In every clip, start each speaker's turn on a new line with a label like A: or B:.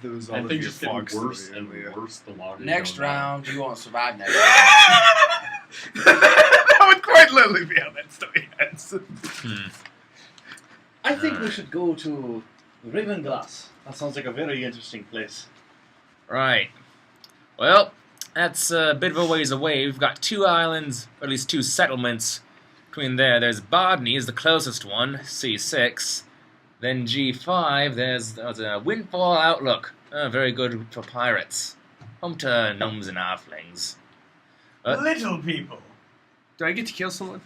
A: those all
B: And
A: of
B: things
A: your
B: just get
A: fog
B: worse
A: story
B: and
A: earlier.
B: worse the longer
C: Next
B: you go on.
C: round, you won't survive next round.
A: That would quite literally be how that story ends.
D: I think we should go to Ravenglass. That sounds like a very interesting place.
E: Right. Well, that's a bit of a ways away. We've got 2 islands, or at least 2 settlements. Between there's Bodney is the closest one, C6. Then G5, there's a Windfall Outlook. Very good for pirates. Home to gnomes and halflings.
F: Little people.
A: Do I get to kill someone?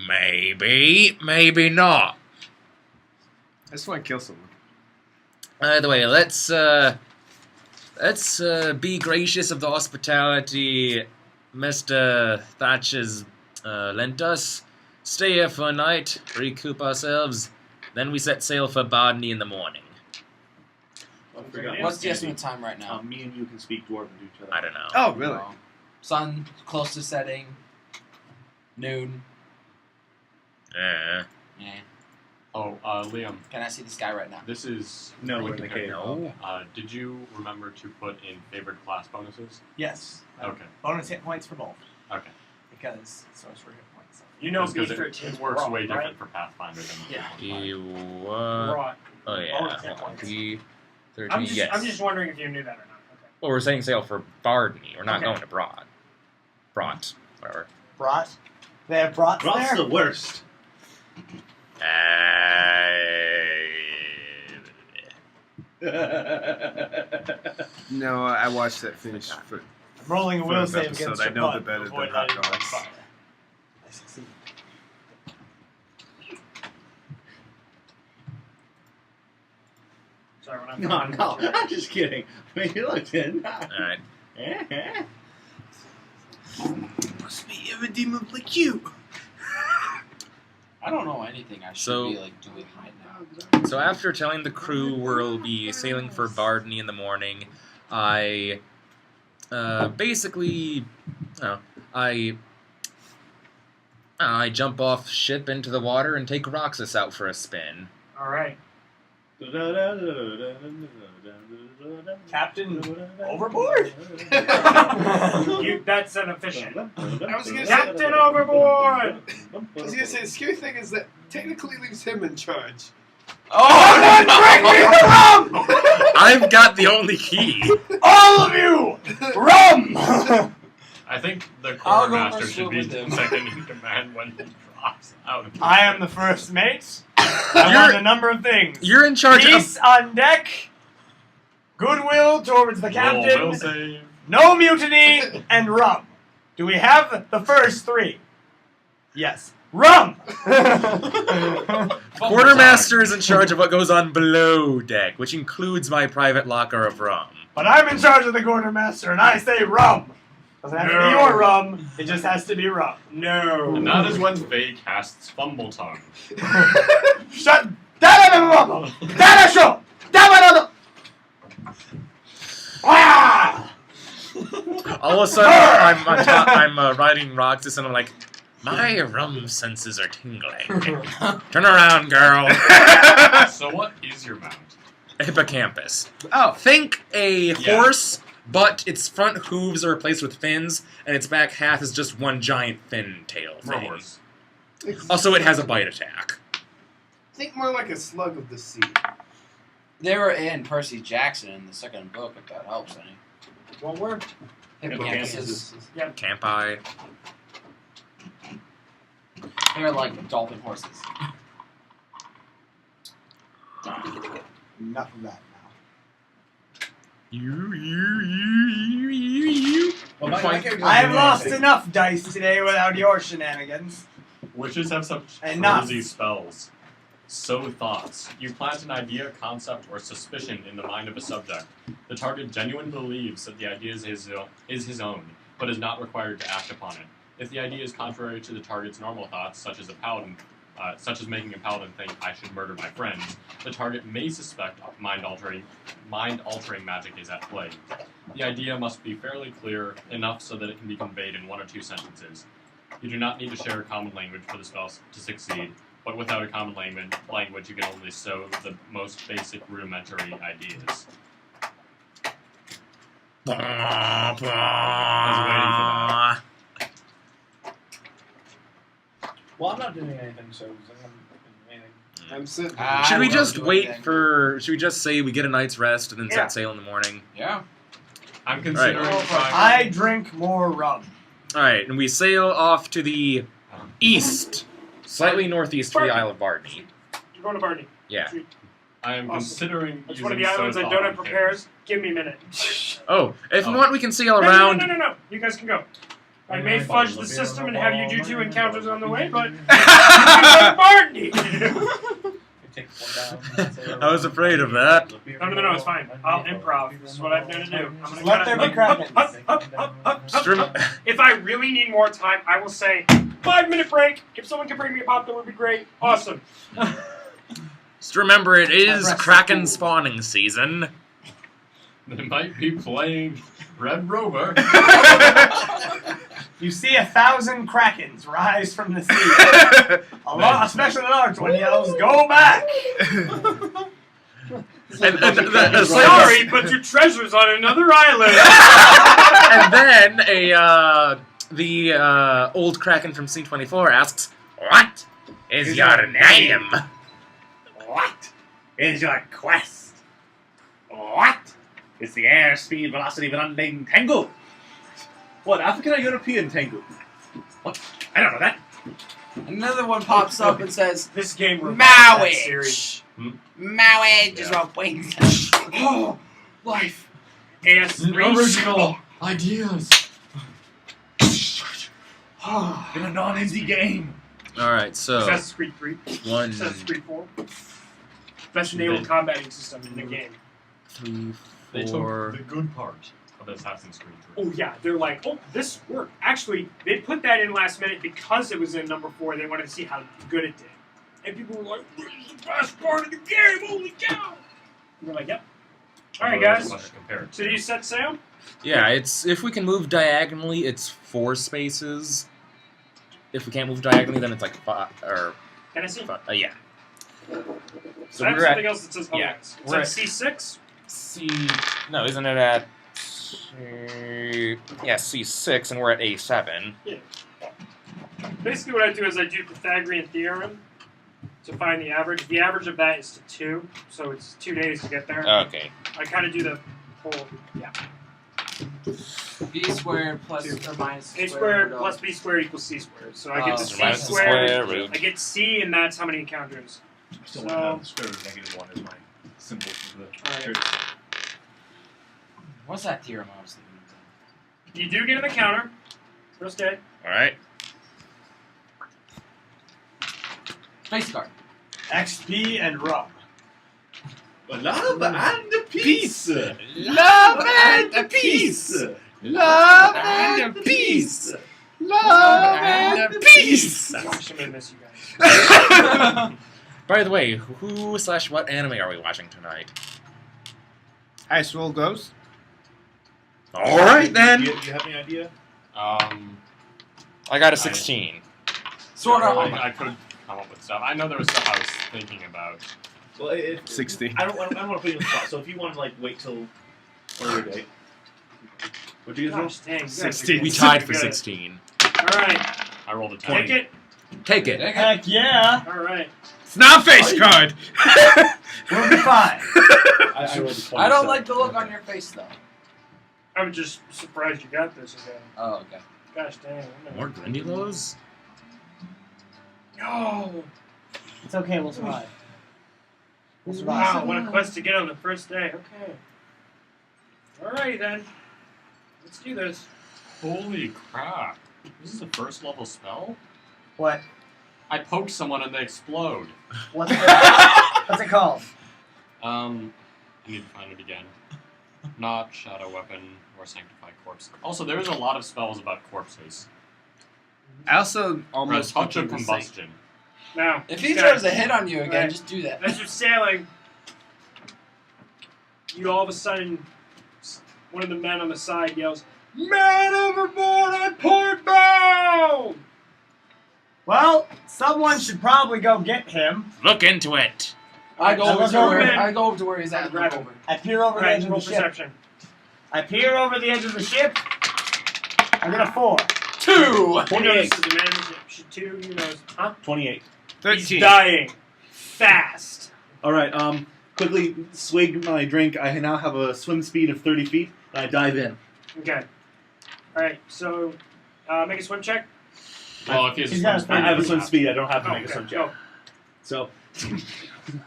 E: Maybe, maybe not.
A: I just want to kill someone.
E: Either way, let's be gracious of the hospitality Mr. Thatcher's lent us. Stay here for a night, recoup ourselves, then we set sail for Bodney in the morning.
C: What's the estimate time right now?
D: Me and you can speak dwarven to each other.
E: I don't know.
A: Oh, really?
C: Sun close to setting. Noon.
E: Yeah.
C: Yeah.
B: Oh, Liam,
C: Can I see this guy right now?
B: this is...
D: No,
B: really
D: in the
B: good.
D: cave.
E: No.
B: Did you remember to put in favored class bonuses?
F: Yes.
B: Okay.
F: Bonus hit points for both.
B: Okay.
F: Because sorcerer hit points. You know
B: Just 'cause
F: B13
B: it works
F: raw,
B: way different
F: right?
B: for Pathfinder than
F: Yeah.
E: Oh yeah.
F: Bonus hit points.
E: D13,
F: I'm just,
E: yes.
F: I'm just wondering if you knew that or not. Okay.
E: Well, we're saying sail for Bodney. We're not
F: Okay.
E: going to Broad. Bront. Whatever.
F: Brat? They have brats
D: Rock's
F: there?
D: the worst.
A: No, I watched that finish for
F: I'm rolling a will
A: First
F: save
A: episode,
F: against
A: I
F: your
A: know
F: butt
A: the better
F: to avoid
A: than hot
F: lighting on
A: dogs.
F: fire. I succeed. Sorry, when I'm
D: No, I'm just kidding. I mean, you looked in.
E: Alright.
A: must be a demon like you.
C: I don't know anything I should
E: So-
C: be like doing right now.
E: So after telling the crew we'll be sailing for Bodney in the morning, I basically, I jump off ship into the water and take Roxas out for a spin.
F: Alright. Captain overboard? That's an efficient.
A: I was gonna say,
F: Captain overboard!
A: I was gonna say the scary thing is that technically leaves him in charge.
F: Oh, no!
E: I've got the only key.
F: All of you! Rum!
B: I think the
C: I'll go
B: quartermaster
C: for
B: should
C: swim
B: be
C: with him.
B: second in command when he drops out.
F: I am the first mate. I want a number of things.
E: You're in charge
F: Peace on deck. Goodwill towards the captain.
B: Will save.
F: No mutiny and rum. Do we have the first 3? Yes. Rum!
E: Quartermaster is in charge of what goes on below deck, which includes my private locker of rum.
F: But I'm in charge of the quartermaster, and I say rum. Doesn't have to be your rum. It just has to be rum. No.
B: And that is when Faye casts Fumble Tongue.
F: Shut down!
E: All of a sudden, I'm on top, I'm riding Roxas, and I'm like, my rum senses are tingling. Turn around, girl.
B: So what is your mount?
E: A hippocampus.
A: Oh,
E: Think a
B: Yeah.
E: horse, but its front hooves are replaced with fins, and its back half is just one giant fin tail thing.
B: Horse.
E: Also, it has a bite attack.
A: think more like a slug of the sea.
C: They were in Percy Jackson in the second book, if that helps any.
F: What word?
C: Hippocampuses.
E: Campi.
C: They're like dolphin horses.
F: Enough of that now.
E: You.
D: Well, my character
F: I have
D: doesn't
F: lost
D: anything.
F: enough dice today without your shenanigans.
B: Witches have such
F: Enough.
B: crazy spells. Sow thoughts. You plant an idea, concept, or suspicion in the mind of a subject. The target genuinely believes that the idea is his own, but is not required to act upon it. If the idea is contrary to the target's normal thoughts, such as making a paladin think I should murder my friends, the target may suspect mind-altering magic is at play. The idea must be fairly clear enough so that it can be conveyed in 1 or 2 sentences. You do not need to share a common language for the spell to succeed. but without a common language, you can only sow the most basic rudimentary ideas. I was waiting for that.
F: Well, I'm not doing anything, so I'm not doing anything.
A: I'm sitting.
E: Should we
C: will
E: just
C: do
E: wait
C: anything.
E: for? Should we just say we get a night's rest and then
F: Yeah.
E: set sail in the morning?
C: Yeah.
B: I'm considering trying.
F: I drink more rum.
E: All right, and we sail off to the east, slightly northeast of the Isle of Bardney.
F: You're going to Barney.
E: Yeah.
B: I am
F: Awesome.
B: considering
F: That's
B: using
F: one of the islands I
B: sow
F: don't
B: thought
F: have
B: on
F: prepared.
B: pairs.
F: Give me a minute.
E: Oh, if you
B: Oh.
E: want, we can sail
F: No,
E: around.
F: No. You guys can go. I may fudge the system and have you do 2 encounters on the way, but you can go to Barney.
E: I was afraid of that.
F: No, it's fine. I'll improv. This is what I'm going to do. I'm gonna
G: Let there be Krakens.
F: up. If I really need more time, I will say 5-minute break. If someone can bring me a pop, that would be great. Awesome.
E: Just remember, it is
G: rest
E: Kraken
G: is cool.
E: spawning season.
B: They might be playing Red Rover.
G: You see 1,000 Krakens rise from the sea. A lot, especially the large one yells, "Go back!"
E: and
F: Sorry, but your treasure's on another island.
E: then the old Kraken from Scene 24 asks, "What is your name?"
D: What is your quest? What is the airspeed velocity of an unnamed tango? What, African or European tango? What? I don't know that.
C: Another one pops up and says,
F: This game revived that series.
C: "Mowage, Mowage is what wings."
F: Oh, life. AS3.
B: Original ideas.
D: In a non-indie game.
E: All right, so
F: Assassin's Creed 3.
E: one,
F: Assassin's Creed 4. Best enabled combating system in the game.
E: 3,
B: They
E: 4.
B: took the good part of Assassin's Creed 3.
F: Oh yeah, they're like, oh, this worked. Actually, they put that in last minute because it was in number 4. They wanted to see how good it did. And people were like, this is the best part of the game, holy cow! And we're like, yep. Alright guys, so do you set sail?
E: Yeah, it's if we can move diagonally, it's 4 spaces. If we can't move diagonally, then it's like 5 or
F: Can I see?
E: 5, yeah. So
F: I have
E: we're
F: something
E: at
F: else that says
E: yeah,
F: otherwise. It's
E: we're
F: like
E: at-
F: C6?
E: C. No, isn't it at? Yeah, C6, and we're at A7.
F: Basically what I do is I do Pythagorean theorem to find the average. The average of that is to 2, so it's 2 days to get there.
E: Okay.
F: I kind of do the whole,
C: B squared plus or minus
F: A squared plus B squared equals C squared. So I get to
C: Oh,
F: C
E: minus the
F: squared,
E: square root.
F: I get C, and that's how many encounters.
D: I still
F: So-
D: want to have the square root of -1 as my symbol for the
F: Alright.
C: What's that theorem I was thinking of?
F: You do get an encounter. First day.
E: All right.
C: Space card.
G: XP and rum.
D: love and peace.
E: Love
D: and peace.
E: Love
C: and
E: peace.
C: Love and
E: peace.
F: Gosh, I'm gonna miss you guys.
E: By the way, who/what anime are we watching tonight?
A: Ice Roll Ghost.
E: All right then.
D: Do you have any idea?
E: I got a 16.
C: Sort of.
B: I could come up with stuff. I know there was stuff I was thinking about.
D: Well, if
A: 60.
D: I don't want to put you on the spot. So if you want to like wait till earlier date, would you guys roll?
F: Gosh, dang. you guys are
A: 16.
F: getting
E: We
F: super
E: tied for
F: good.
E: 16.
F: Alright.
B: I rolled a 10.
F: Take it.
E: Take it.
G: Heck yeah!
F: Alright.
E: It's not a face card.
G: We'll be fine.
D: I rolled a 20.
C: I don't like the look on your face though.
F: I'm just surprised you got this again.
C: Oh, okay.
F: Gosh dang.
E: More Grendulos?
F: No.
G: It's okay, we'll survive. We'll survive.
F: Wow, what a quest to get on the first day. Okay. Alright then. Let's do this.
B: Holy crap. This is a first level spell?
G: What?
B: I poke someone and they explode.
G: What's it, what's it called?
B: I need to find it again. Not Shadow Weapon or Sanctified Corpse. Also, there is a lot of spells about corpses.
A: I also
B: Or a
A: almost
B: touch of
A: completely
B: combustion.
F: Now,
C: If he
F: guys,
C: tries to hit on you again,
F: Right.
C: just do that.
F: as you're sailing, you all of a sudden, one of the men on the side yells, "Man overboard on port bow!"
G: Well, someone should probably go get him.
E: Look into it.
C: I go over
G: Look
C: to
G: over
C: where
G: it.
C: I go over to where he's at. And
F: Grab
C: look
F: him.
C: over.
G: I peer over the
F: Alright,
G: edge of
F: roll
G: the ship.
F: perception.
G: I peer over the edge of the ship. I get a 4.
C: 2.
F: You
D: 28.
F: notice the man in the ship. 2, you notice. Huh?
D: 28.
E: 13.
F: He's dying. Fast.
D: Alright, quickly swig my drink. I now have a swim speed of 30 feet, and I dive in.
F: Okay. Alright, so make a swim check.
B: Well, if he has a
G: He's
B: swim
G: got a
B: speed,
D: I have a
B: you
D: swim
B: have
D: speed, I don't have to
F: Oh,
D: make a
F: okay.
D: swim check.
F: Go.
D: So,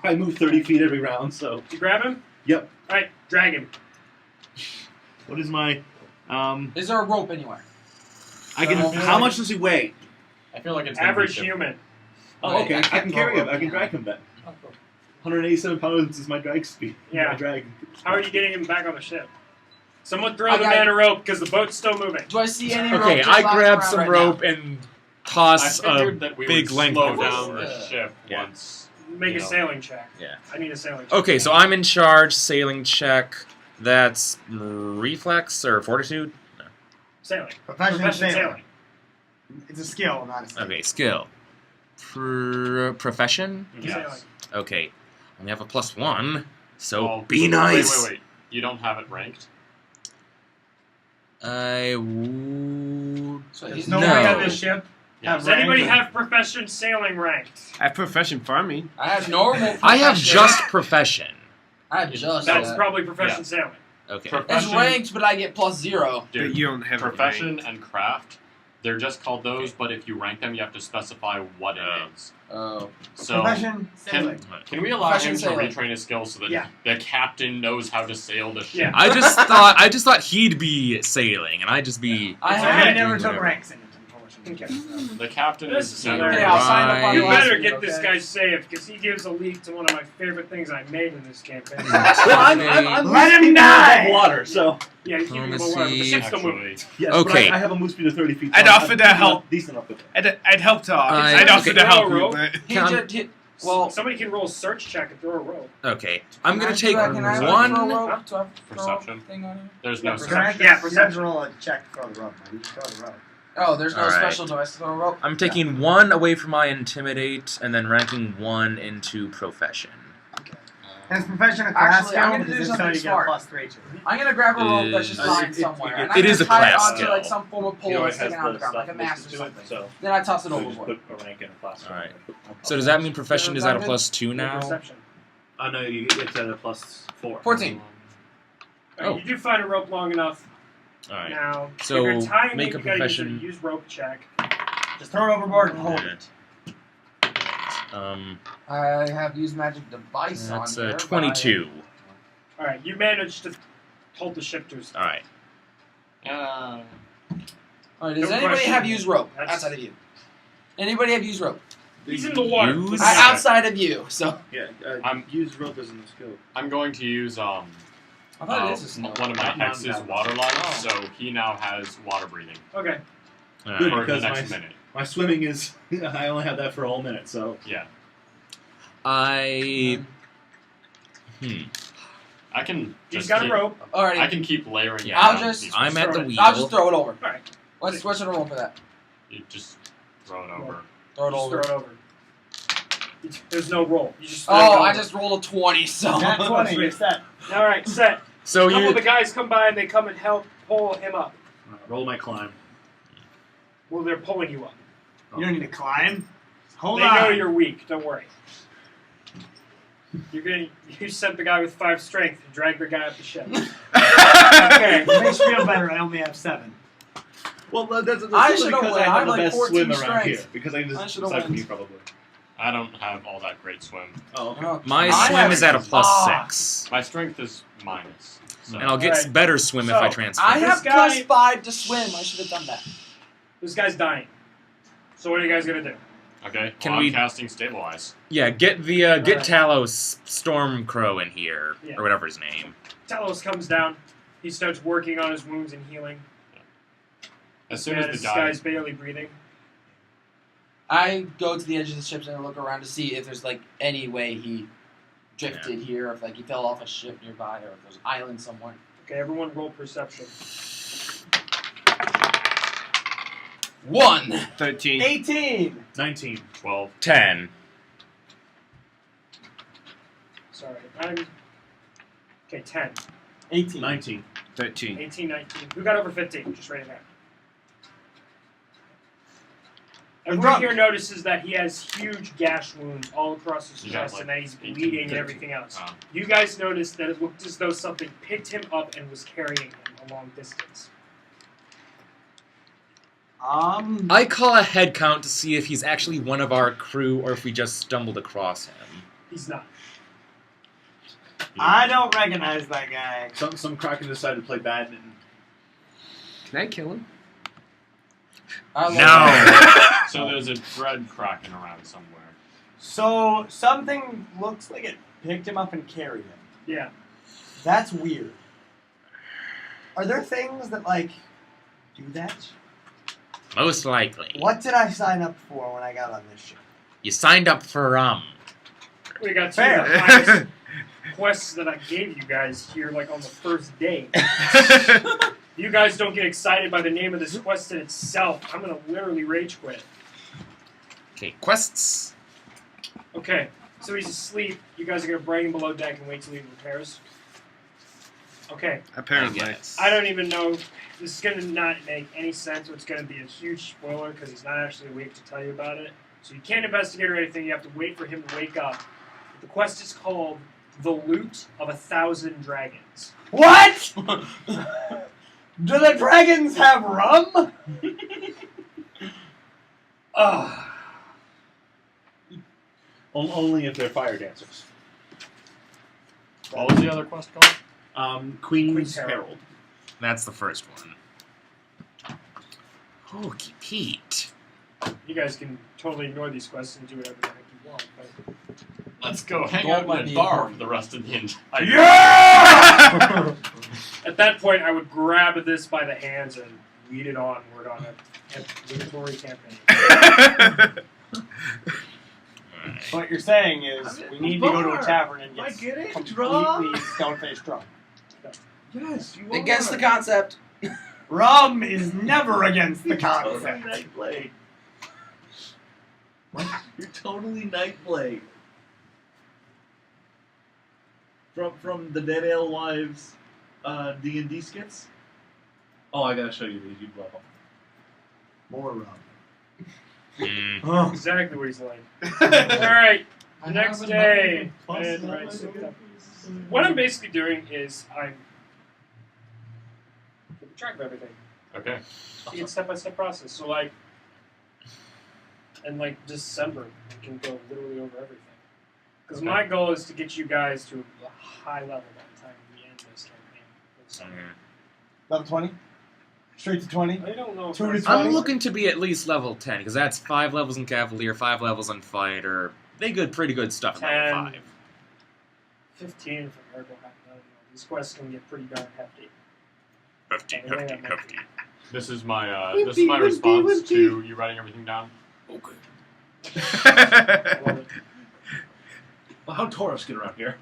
D: I move 30 feet every round, so.
F: You grab him?
D: Yep.
F: Alright, drag him.
D: What is my,
C: Is there a rope anywhere?
D: I can, how much does he weigh?
B: I feel like it's gonna
F: Average
B: be
F: human.
D: Oh, okay, I
C: can't
D: can
C: throw
D: carry him,
C: rope.
D: I can drag him then. 187 pounds is my drag speed.
F: Yeah.
D: My drag.
F: How are you getting him back on the ship? Someone throw
C: I
F: the
C: got-
F: man a rope because the boat's still moving.
C: Do I see any rope?
E: Okay,
C: just
E: I
C: lying
E: grab
C: around
E: some
C: right
E: rope
C: now?
E: and
B: I
E: toss a
B: figured that we
E: big
B: would
E: length
B: slow
E: of
B: down
E: rope.
B: the ship
E: Yeah.
B: once.
F: Make
B: You
F: a
B: know.
F: sailing check.
E: Yeah.
F: I need a sailing check.
E: Okay, so I'm in charge. Sailing check. That's reflex or fortitude.
F: Sailing.
G: Professional
F: Profession
G: sailing. It's a skill, not a skill.
E: Okay, skill. Profession.
B: Yes.
F: Sailing.
E: Okay, we have a +1. So
B: Well,
E: be nice.
B: Wait. You don't have it ranked?
E: I would.
C: So he's
G: No
F: Nobody
G: way
F: on
G: on
F: this ship.
B: Yeah.
F: Does anybody have profession sailing ranked?
H: I have profession farming.
C: I have normal.
E: I have
C: profession.
E: just profession.
C: I have just.
F: That's
C: that.
F: probably profession
B: Yeah.
F: sailing.
E: Okay.
C: It's
B: Profession,
C: ranked, but I get +0.
B: dude,
H: But you don't have it
B: profession
H: ranked.
B: and craft, they're just called those, but if you rank them, you have to specify what it is.
C: Oh.
B: So,
G: Profession sailing.
B: can we allow
C: Profession
B: him to
C: sailing.
B: retrain his skills so that
F: Yeah.
B: the captain knows how to sail the ship?
F: Yeah.
E: I just thought he'd be sailing, and I'd just be.
C: I
G: So
C: have.
G: he never took
E: whatever.
G: ranks in it, unfortunately.
F: Okay.
B: The captain
F: This
B: is
F: is
B: generally
C: Okay, I'll sign up on
F: You
C: the last
F: better
C: one,
F: get this
C: okay?
F: guy saved because he gives a lead to one of my favorite things I made in this campaign.
D: Well, I'm
G: Let him
D: speed
G: die!
D: above water, so.
F: Yeah, he's keeping him away. But the ship's still moving.
B: actually.
D: Yes,
E: Okay.
D: But I have a move speed of 30 feet.
H: I'd
D: I'm
H: offer to help.
D: Decent up with it.
H: I'd help to.
E: I-
H: I'd offer
E: okay.
H: to help
F: Throw a
H: you,
F: rope.
H: but
C: He
E: Can-
C: just hit. Well,
F: Somebody can roll a search check and throw a rope.
E: Okay, I'm gonna
C: can I
E: take
C: do that? Can I throw a
E: one.
C: rope? Do I throw a
B: Perception.
C: thing on here?
B: There's no
F: Yeah,
B: such.
F: perception.
G: Yeah,
F: perception.
G: you have to roll a check to throw the rope. Man. You throw the rope.
C: Oh, there's no
E: All right.
C: special device to throw a rope.
E: I'm taking 1 away from my intimidate, and then ranking 1 into profession.
G: Has profession a class
C: Actually,
G: skill?
C: I'm gonna
G: Does
C: do
G: this
C: something
G: tell you
C: smart.
G: get a +3 to it?
C: I'm gonna grab a rope that's just
E: Is-
C: lying
D: it-
C: somewhere.
D: it-
C: and I'm
E: it
C: gonna
E: is a
C: tie
E: class
C: onto
E: skill.
C: like some form of pole
D: You know, it
C: that's
D: has
C: sticking out of the
D: the
C: ground, like a
D: stuff
C: mast or
D: listed to it,
C: something.
D: so.
C: Then I toss it
D: So just
C: overboard.
D: put a rank in a class.
E: All right. So does that mean profession is at a +2 now?
F: Perception.
D: No, it's at a +4.
C: 14.
F: Alright,
E: Oh.
F: you do find a rope long enough.
E: All right.
F: Now,
E: So,
F: if you're tying
E: make
F: it,
E: a
F: you gotta
E: profession.
F: use rope check.
G: Just throw it overboard and hold it.
C: I have used magic device
E: That's
C: on here.
E: a
C: but
E: 22.
F: Alright, you managed to hold the ship to a stop.
E: All right.
C: Alright, does
F: No
C: anybody
F: question.
C: have used rope
F: That's-
C: outside of you? Anybody have used rope?
F: He's in the water.
E: Use-
C: Outside of you, so.
D: Yeah,
B: I'm-
D: use rope as in the skill.
B: I'm going to use
C: I thought it is a skill.
B: one of my
D: Not mine,
B: hex's
D: that one.
B: water life,
C: Oh.
B: so he now has water breathing
F: Okay.
E: All
D: Good.
E: right.
B: for the
D: because
B: next
D: my-
B: minute.
D: My swimming is. I only have that for a whole minute, so.
B: Yeah,
E: I.
B: I can
F: He's
B: just
F: got
B: keep,
F: a rope.
C: Alrighty.
B: I can keep layering.
E: Yeah,
C: I'll
B: down
C: just-
B: these
E: I'm at the wheel.
C: I'll just throw it over.
F: Alright.
C: What's the roll for that?
B: You just throw it over.
C: Throw it
F: Just
C: over.
F: throw it over. There's no roll. You just
C: Oh, I just rolled a 20, so.
G: Nat 20, you're set.
F: Alright, set.
E: So
F: A couple
E: you.
F: of the guys come by and they come and help pull him up.
D: Roll my climb.
F: Well, they're pulling you up.
G: You don't need to climb. Hold
F: They
G: on.
F: know you're weak. Don't worry. You sent the guy with 5 strength to drag the guy up the ship. Okay.
G: It makes me feel better. I only have 7.
D: Well, that's
C: I
D: only
C: should've
D: because
C: won.
D: I
C: I'm
D: have the
C: like
D: best
C: 14
D: swim around
C: strength.
D: here. Because I
C: I
D: just
C: should've
D: decide for
C: won.
D: you, probably.
B: I don't have all that great swim.
D: Oh, okay.
C: Oh,
E: My
C: I
E: swim
C: have-
E: is at a
C: Ah.
E: +6,
B: My strength is minus. So.
E: and I'll get
F: Alright.
E: better swim if I
F: So,
E: transfer.
C: I
F: This
C: have
F: guy-
C: +5 to swim. I should have done that.
F: This guy's dying. So what are you guys gonna do?
B: Okay,
E: Can
B: well,
E: we-
B: I'm casting stabilize.
E: Yeah, get the get
F: Alright.
E: Talos Stormcrow in here,
F: Yeah.
E: or whatever his name.
F: Talos comes down. He starts working on his wounds and healing.
B: As soon
F: And
B: as
F: this
B: the guy,
F: guy's barely breathing.
C: I go to the edge of the ship and look around to see if there's like any way he drifted here, if like he fell off a ship nearby, or if there's an island somewhere.
F: Okay, everyone roll perception.
C: 1.
H: 13.
G: 18.
D: 19.
B: 12.
E: 10.
F: Sorry. Okay, 10.
G: 18.
D: 19.
H: 13.
F: 18, 19. Who got over 15? Just right there. Everyone
G: drunk.
F: here notices that he has huge gash wounds all across his
B: You got,
F: chest
B: like,
F: and that he's
B: 18,
F: bleeding and
B: 13.
F: everything else.
B: Oh.
F: You guys notice that it looked as though something picked him up and was carrying him a long distance.
E: I call a head count to see if he's actually one of our crew or if we just stumbled across him.
F: He's not.
G: I don't recognize that guy.
D: Some Kraken decided to play badminton.
H: Can I kill him?
E: No!
B: So there's a dread Kraken around somewhere.
G: So something looks like it picked him up and carried him.
F: Yeah.
G: That's weird. Are there things that like do that?
E: Most likely.
G: What did I sign up for when I got on this ship?
E: You signed up for
F: We got two
G: Fair.
F: of the highest quests that I gave you guys here, like on the first day. You guys don't get excited by the name of this quest in itself. I'm gonna literally rage quit.
E: Okay, quests.
F: Okay, so he's asleep. You guys are gonna bring him below deck and wait till he repairs. Okay,
H: Apparently.
F: I don't even know. This is gonna not make any sense. It's gonna be a huge spoiler because he's not actually awake to tell you about it. So you can't investigate or anything. You have to wait for him to wake up. The quest is called "The Loot of 1,000 Dragons."
G: What? Do the dragons have rum?
D: Only if they're fire dancers.
B: What was the other quest called?
D: Queen's
F: Herald.
D: Herald.
E: That's the first one. Oh, Pete.
F: You guys can totally ignore these quests and do whatever the heck you want. But
B: Let's go hang
C: Gold
B: out
C: might
B: in
C: be
B: a bar
C: important.
B: for the rest of the entire.
G: Yeah!
F: at that point, I would grab this by the hands and lead it onward on a obligatory campaign.
G: What you're saying is we need to go to a tavern and
D: I
G: get
D: get it,
G: completely stone-faced drunk.
D: Yes, you
C: Against the concept.
G: Rum is never against the
D: Totally
G: concept.
D: Nightblade. You're totally Nightblade. From the Dead Alewives D&D skits. Oh, I gotta show you these. You'd love them.
G: More rum.
E: Mm.
G: Oh.
F: Exactly what he's like. Alright, the next day. And, right, so what I'm basically doing is I'm keeping track of everything.
B: Okay.
F: It's step-by-step process. So, like, in, like, December, we can go literally over everything. Because my goal is to get you guys to a high level by the time we end this campaign. So,
G: Level 20? Straight to 20?
F: I don't know if
G: 2 to
F: that's-
G: 20?
E: I'm looking to be at least level 10, because that's 5 levels in Cavalier, 5 levels in Fighter. They good, pretty good stuff at level
F: 10.
E: 5.
F: 15 for Miracle Hack. I don't know. These quests can get pretty darn hefty.
E: 50.
B: This is my response to you writing everything down.
F: I love it.
D: Well, how'd Taurus get around here?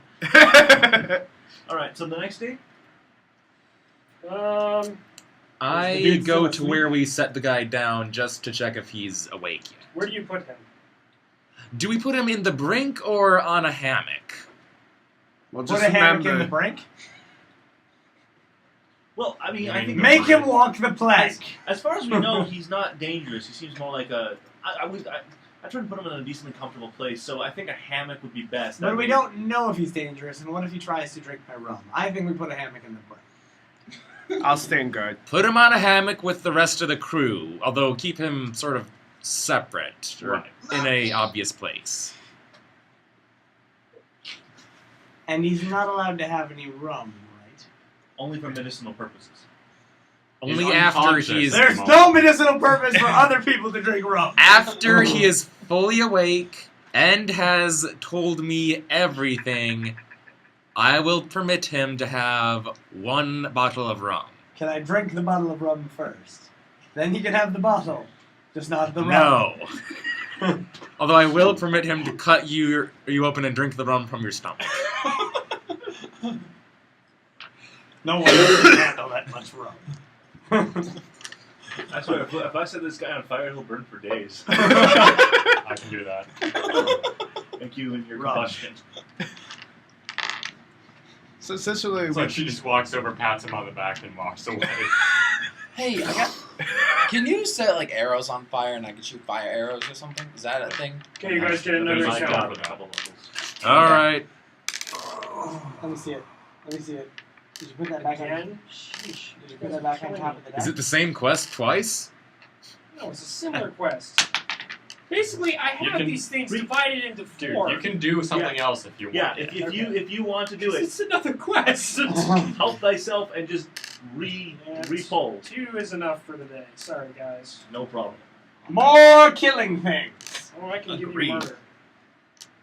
D: Alright, so the next day?
E: I
G: dude
E: go
G: still
E: to
G: asleep?
E: where we set the guy down just to check if he's awake yet.
F: Where do you put him?
E: Do we put him in the brink or on a hammock?
H: Well,
G: Put
H: just
G: a hammock in
H: remember.
G: the brink.
D: Well, I mean, I think
G: Make him walk the plank.
D: as far as we know, he's not dangerous. He seems more like a. I tried to put him in a decently comfortable place, so I think a hammock would be best.
G: But we don't know if he's dangerous, and what if he tries to drink my rum? I think we put a hammock in the brink.
H: I'll stand guard.
E: Put him on a hammock with the rest of the crew, although keep him sort of separate, or
B: Right.
E: in a obvious place.
G: And he's not allowed to have any rum, right?
D: Only for medicinal purposes.
B: He's
E: Only after
B: unconscious.
E: he's
G: There's no medicinal purpose for other people to drink rum.
E: after he is fully awake and has told me everything. I will permit him to have 1 bottle of rum.
G: Can I drink the bottle of rum first? Then he can have the bottle, just not the rum.
E: No. Although I will permit him to cut you open and drink the rum from your stomach.
G: No one can handle that much rum.
D: I swear, if I set this guy on fire, he'll burn for days.
B: I can do that.
D: Thank you and your
G: Run.
D: combustion.
A: So essentially,
B: It's like she just walks over, pats him on the back, and walks away.
C: Hey, I got. Can you set like arrows on fire and I can shoot fire arrows or something? Is that a thing?
F: Okay, you guys get another
B: There's
F: shot.
B: like
D: A couple levels.
E: All right.
G: Let me see it. Let me see it. Did you put that back on?
F: Again? Sheesh.
G: Did you put that back on top of the deck?
E: Is it the same quest twice?
F: No, it's a similar quest. Basically, I
B: You
F: have
B: can-
F: these things divided into
B: Dude,
F: four.
B: you can do something else if you want.
D: Yeah, if you want to do it,
F: It's another quest.
D: help thyself and just repoll.
F: 2 is enough for the day. Sorry, guys.
D: No problem.
G: More killing things.
F: Oh, I can give
D: Agreed.
F: you murder.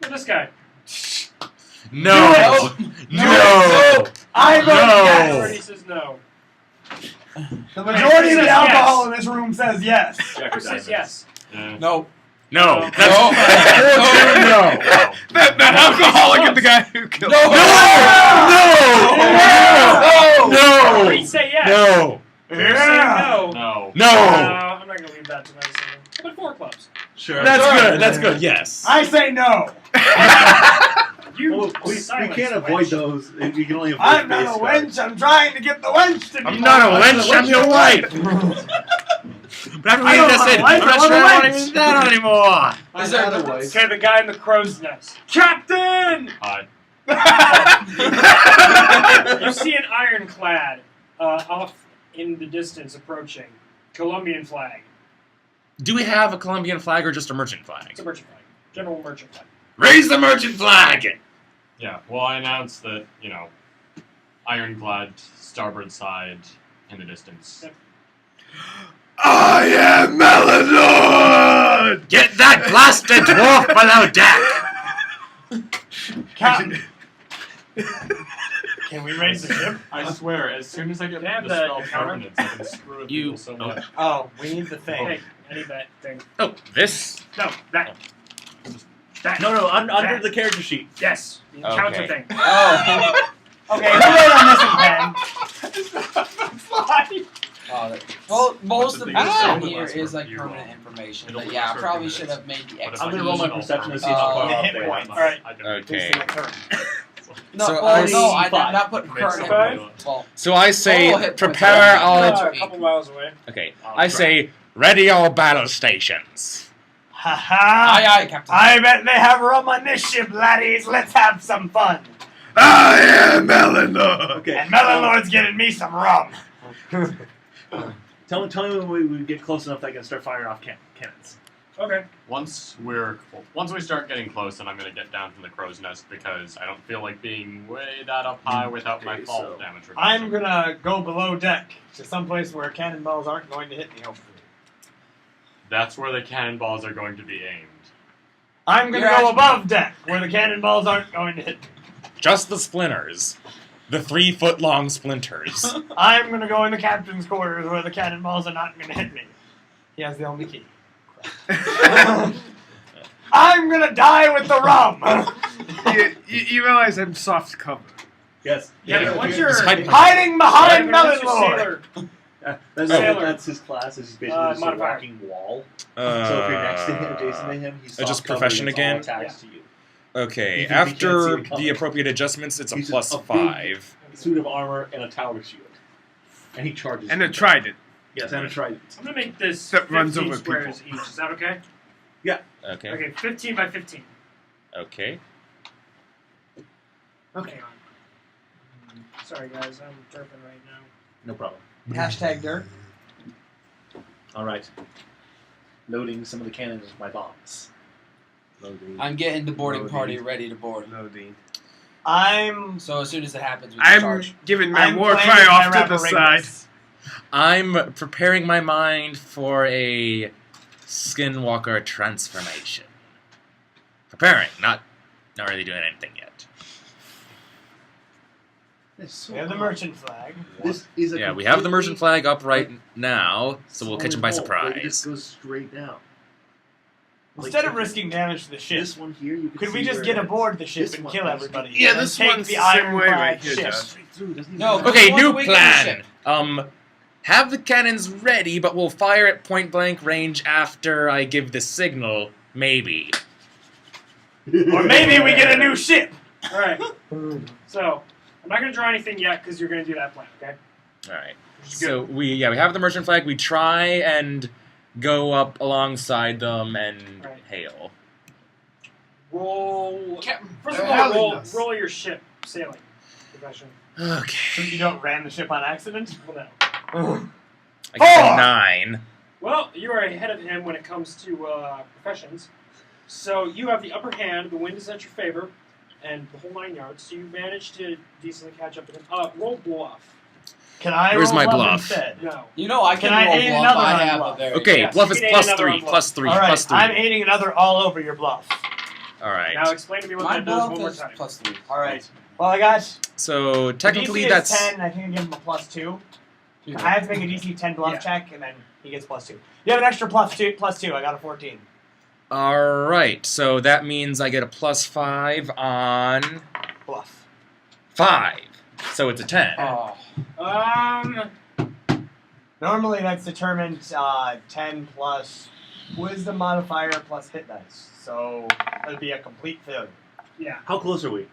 F: Look at this guy.
E: No.
G: No. I vote yes.
F: Majority says no.
G: The majority of
F: Says
G: the alcohol
F: yes.
G: in this room says yes.
D: Jack
F: Who
D: or
F: says
D: diamonds.
F: yes?
B: Yeah.
C: No.
E: No.
F: No.
E: That's
H: That alcoholic is the guy who killed.
E: No.
F: Please say yes.
E: No.
F: You're saying no.
B: No.
E: No.
F: I'm not gonna leave that to my decision. How about 4 clubs?
D: Sure.
E: That's good. That's good. Yes.
G: I say no.
F: You
D: Well, we
F: silence
D: can't
F: the
D: avoid
F: wench.
D: those. You can only avoid
G: I'm not
D: base
G: a
D: cards.
G: wench. I'm trying to get the wench to be.
E: I'm not a
G: my
E: wench. I'm your wife. But after
G: I
E: we
G: don't
E: just
G: want
E: said,
G: a wife,
E: I'm not
G: I want
E: sure
G: a
E: I want
G: wench.
E: even that anymore.
C: Is there
F: Okay, the guy in the crow's nest. Captain!
B: Hi.
F: You see an ironclad off in the distance approaching. Colombian flag.
E: Do we have a Colombian flag or just a merchant flag?
F: It's a merchant flag. General merchant flag.
E: Raise the merchant flag!
B: Yeah, well, I announced that, ironclad, starboard side, in the distance.
F: Yep.
H: I am Melanor!
E: Get that blasted dwarf below deck!
G: Captain. Can we raise the ship?
B: I swear, as soon as I get
F: Damn
B: the
F: that
B: spell
F: counter.
B: permanence, I can screw with
E: You-
B: people so much.
G: Oh, we need the thing.
F: Hey, I need that thing.
E: Oh, this?
F: No, that. That.
D: No, under the character sheet.
F: Yes. The encounter
E: Okay.
F: thing.
C: Oh.
G: Okay, who wrote on this pen?
C: Well, most
B: the
C: of
B: thing
C: the
B: is,
C: stuff
B: it'll
C: here
B: last
C: is
B: for a
C: like
B: few
C: permanent
B: long.
C: information.
B: It'll
C: But yeah, I
B: last for a
C: probably
B: few
C: should have made the
B: But if
C: extra.
D: I'm gonna roll my perception to see how
C: Oh.
D: far
G: The
D: off
G: hit
D: they
G: points.
D: are.
G: Alright.
B: I don't
E: Okay.
C: No,
E: So
C: well,
E: I-
C: no, I'm
D: Five.
C: not putting
B: Makes
C: current
B: sense.
C: info. Well,
E: So I say,
C: Oh, hit points.
E: prepare all...
F: A couple miles away.
E: Okay,
B: I'll
E: I
B: try.
E: say, ready all battle stations.
G: Ha
C: aye,
G: ha!
C: aye, Captain.
G: I bet they have rum on this ship, laddies. Let's have some fun.
H: I am Melanor!
D: Okay.
G: And Melonlord's getting me some rum.
D: Tell me when we get close enough that I can start firing off cannons.
F: Okay.
B: Once we start getting close, then I'm gonna get down from the crow's nest because I don't feel like being way that up high without my
D: Okay,
B: fall
D: so
B: damage reduction.
G: I'm gonna go below deck to someplace where cannonballs aren't going to hit me, hopefully.
B: That's where the cannonballs are going to be aimed.
G: I'm gonna
C: You're
G: go
C: actually-
G: above deck where the cannonballs aren't going to hit me.
E: Just the splinters. The 3-foot-long splinters.
G: I'm gonna go in the captain's quarters where the cannonballs are not gonna hit me. He has the only key. I'm gonna die with the rum!
H: You realize I'm soft cover.
D: Yes.
F: Yeah, but once you're
E: Just hide-
G: Hiding behind
F: once you're
G: Melonlord!
F: sailor,
D: That's his class. Is basically just a
F: modifier.
D: walking wall. So if you're next to him, adjacent to him, he's
E: just
D: soft cover,
E: profession
D: it's all
E: again?
D: attached to you.
E: Okay,
D: You think we can't see
E: after
D: the color?
E: the appropriate adjustments, it's a
D: He's
E: plus
D: just a
E: 5.
D: Suit of armor and a tower shield, and he charges.
H: And
D: you.
H: a trident.
D: Yes, and a trident.
F: I'm gonna make this
H: That
F: 15
H: runs over
F: squares each. Is that okay?
E: Okay.
F: Okay, 15 by 15.
E: Okay.
F: Okay. Sorry guys, I'm derping right now.
D: No problem.
G: Hashtag dirt.
D: All right. Loading some of the cannons with my bombs.
H: Loading.
C: I'm getting the boarding
H: Loading.
C: party ready to board.
H: Loading.
C: So as soon as it happens, we can
H: I'm
C: charge.
H: giving my
G: I'm
H: war
G: planning
H: cry
G: my
H: off to the side.
G: Raparingus.
E: I'm preparing my mind for a skinwalker transformation. Preparing, not really doing anything yet.
G: We have the merchant flag.
D: This is a
E: Yeah, we have the
D: completely
E: merchant flag up right now, so we'll catch him by
D: solid hole. Like, it just
E: surprise.
D: goes straight down.
G: Instead
D: Like,
G: of risking damage to the ship,
D: this one here, you can
G: could
D: see
G: we just
D: where
G: get
D: it
G: aboard the ship
D: This
G: and
D: one
G: kill
D: does.
G: everybody?
H: Yeah,
G: and
H: this
G: take
H: one's
G: the
H: the same way
G: ironclad
H: right here
G: ship.
H: does.
D: straight through. Doesn't even
C: No,
D: matter.
E: Okay,
C: we want
E: new
C: to weaken the
E: plan.
C: ship.
E: have the cannons ready, but we'll fire at point-blank range after I give the signal. Maybe.
G: Or maybe we get a new ship.
F: All right. So I'm not going to draw anything yet because you're going to do that plan, okay?
E: All right.
F: Which is
E: So we have the merchant flag. We try and go up alongside them and
F: Right.
E: hail.
F: Roll.
A: Captain,
F: First
A: they're
F: of all,
A: hounding us.
F: roll your ship sailing profession.
E: Okay.
G: So you don't ram the ship on accident?
F: Well, no.
E: I got
G: Four!
E: a 9.
F: Well, you are ahead of him when it comes to professions. So you have the upper hand. The wind is at your favor, and the whole 9 yards. So you managed to decently catch up to him. Roll bluff.
G: Can I
E: Where's
G: roll
E: my
G: bluff
E: bluff?
G: instead?
F: No.
C: You know, I
G: Can
C: can
G: I
C: roll
G: aid
C: bluff.
G: another
C: I
G: on
C: have
G: bluff?
C: a very
E: Okay,
F: Yes,
E: bluff
F: you
E: is
F: can add
E: plus
F: another
E: 3,
F: on bluff.
E: plus 3,
G: All right,
E: plus 3.
G: I'm aiding another all over your bluff.
E: All right.
F: Now explain to me what
C: My
F: that does
C: bluff
F: one more
C: is
F: time.
C: plus 3.
G: All right. Well, I got
E: So technically
G: DC
E: that's
G: is 10. I think I give him a +2. I have to make a DC 10 bluff
F: Yeah.
G: check, and then he gets +2. You have an extra +2. I got a 14.
E: all right. So that means I get a plus 5 on
G: Bluff.
E: 5. So it's a 10.
C: Oh.
G: Normally that's determined 10 plus wisdom modifier plus hit dice. So that'd be a complete failure.
F: Yeah.
D: How close are we?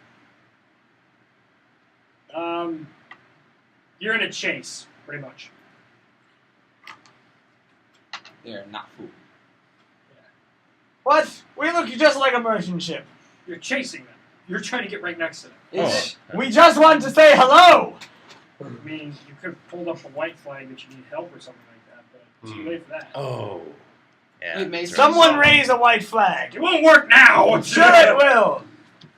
F: You're in a chase, pretty much.
C: They're not food.
G: What? We look just like a merchant ship.
F: You're chasing them. You're trying to get right next to them.
C: It's,
G: We just want to say hello!
F: I mean, you could hold up a white flag that you need help or something like that, but it's too late for that.
E: Oh. Yeah.
C: It may
E: that's right.
G: Someone raise a white flag!
F: It won't work now!
G: Sure it will!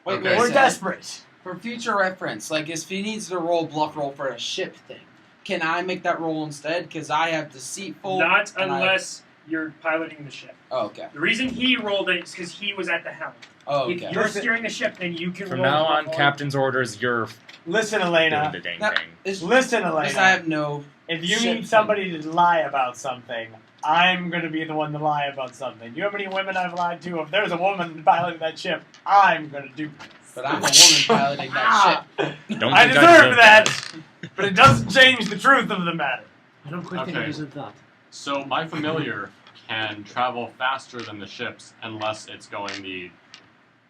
C: wait,
E: Okay.
C: wait,
G: We're
C: Sam.
G: desperate.
C: For future reference, like if he needs to roll bluff roll for a ship thing, can I make that roll instead? Because I have deceitful.
F: Not
C: and
F: unless you're piloting the ship.
C: Oh, okay.
F: The reason he rolled it is because he was at the helm.
C: Oh,
F: If
C: okay.
F: you're steering the ship, then you can
E: From
F: roll
E: now
F: bluff
E: on, captain's orders, you're
G: Listen,
E: doing
G: Elena.
E: the dang
C: That-
E: thing.
C: It's,
G: Listen,
C: because I
G: Elena.
C: have no.
G: If you
C: ship
G: need somebody to lie about something, I'm going to be the one to lie about something. You know how many women I've lied to? If there's a woman piloting that ship, I'm going to do this.
C: But I'm a woman piloting that ship.
E: Don't
G: I
E: think
G: deserve
E: deserve
G: that, but it doesn't change the truth of the matter.
D: I don't quite think
B: Okay.
D: I deserve that.
B: So my familiar can travel faster than the ships unless it's going the.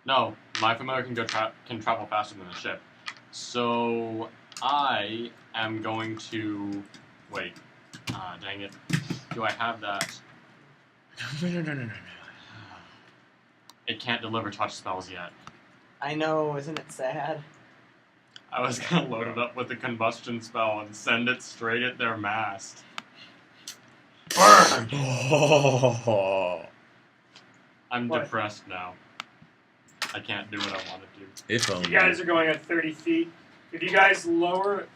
B: No, my familiar can can travel faster than the ship. So I am going to wait. Dang it! Do I have that?
E: No.
B: It can't deliver touch spells yet.
G: I know, isn't it sad?
B: I was gonna load it up with the combustion spell and send it straight at their mast.
G: Burn!
E: Oh.
B: I'm
F: What?
B: depressed now. I can't do what I want to do.
E: If only.
F: You guys are going at 30 feet. If you guys lower